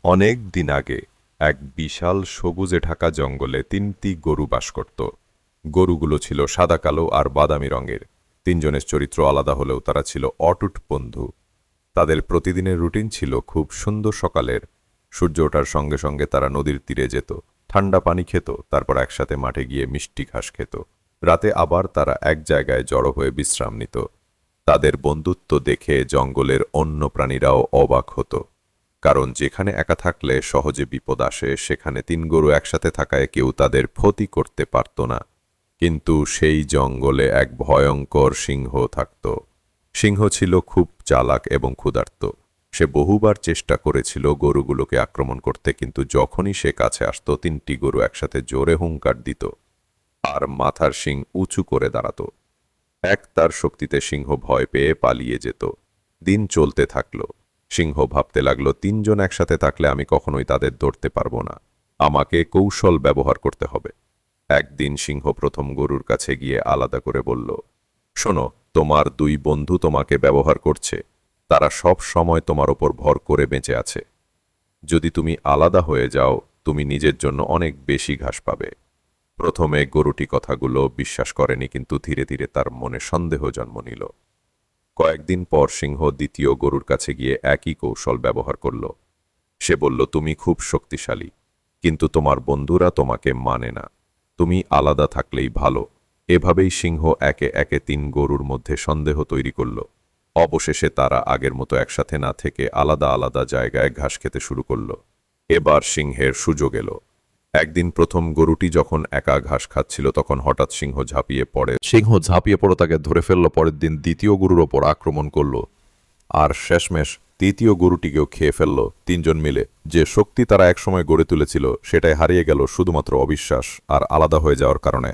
অনেক দিন আগে এক বিশাল সবুজে ঢাকা জঙ্গলে তিনটি গরু বাস করত। গরুগুলো ছিল সাদা কালো আর বাদামি রঙের। তিনজনের চরিত্র আলাদা হলেও তারা ছিল অটুট বন্ধু। তাদের প্রতিদিনের রুটিন ছিল খুব সুন্দর। সকালের সূর্য ওঠার সঙ্গে সঙ্গে তারা নদীর তীরে যেত, ঠান্ডা পানি খেত, তারপর একসাথে মাঠে গিয়ে মিষ্টি ঘাস খেত। রাতে আবার তারা এক জায়গায় জড়ো হয়ে বিশ্রাম নিত। তাদের বন্ধুত্ব দেখে জঙ্গলের অন্য প্রাণীরাও অবাক হতো, কারণ যেখানে একা থাকলে সহজে বিপদ আসে, সেখানে তিন গরু একসাথে থাকায় কেউ তাদের ক্ষতি করতে পারত না। কিন্তু সেই জঙ্গলে এক ভয়ঙ্কর সিংহ থাকত। সিংহ ছিল খুব চালাক এবং ক্ষুধার্ত। সে বহুবার চেষ্টা করেছিল গরুগুলোকে আক্রমণ করতে, কিন্তু যখনই সে কাছে আসত তিনটি গরু একসাথে জোরে হুঙ্কার দিত আর মাথার শিং উঁচু করে দাঁড়াত। তার শক্তিতে সিংহ ভয় পেয়ে পালিয়ে যেত। দিন চলতে থাকল। সিংহ ভাবতে লাগল, তিনজন একসাথে থাকলে আমি কখনোই তাদের ধরতে পারব না। আমাকে কৌশল ব্যবহার করতে হবে। একদিন সিংহ প্রথম গরুর কাছে গিয়ে আলাদা করে বলল, শোনো, তোমার দুই বন্ধু তোমাকে ব্যবহার করছে। তারা সব সময় তোমার ওপর ভর করে বেঁচে আছে। যদি তুমি আলাদা হয়ে যাও, তুমি নিজের জন্য অনেক বেশি ঘাস পাবে। প্রথমে গরুটি কথাগুলো বিশ্বাস করেনি, কিন্তু ধীরে ধীরে তার মনে সন্দেহ জন্ম নিল। কয়েকদিন পর সিংহ দ্বিতীয় গরুর কাছে গিয়ে একই কৌশল ব্যবহার করল। সে বলল, তুমি খুব শক্তিশালী, কিন্তু তোমার বন্ধুরা তোমাকে মানে না। তুমি আলাদা থাকলেই ভালো। এভাবেই সিংহ একে একে তিন গরুর মধ্যে সন্দেহ তৈরি করল। অবশেষে তারা আগের মতো একসাথে না থেকে আলাদা আলাদা জায়গায় ঘাস খেতে শুরু করল। এবার সিংহের সুযোগ এলো। একদিন প্রথম গরুটি যখন একা ঘাস খাচ্ছিল, তখন হঠাৎ সিংহ ঝাঁপিয়ে পড়ে। তাকে ধরে ফেলল। পরের দিন দ্বিতীয় গরুর ওপর আক্রমণ করল, আর শেষমেশ তৃতীয় গরুটিকেও খেয়ে ফেলল। তিনজন মিলে যে শক্তি তারা একসময় গড়ে তুলেছিল, সেটাই হারিয়ে গেল শুধুমাত্র অবিশ্বাস আর আলাদা হয়ে যাওয়ার কারণে।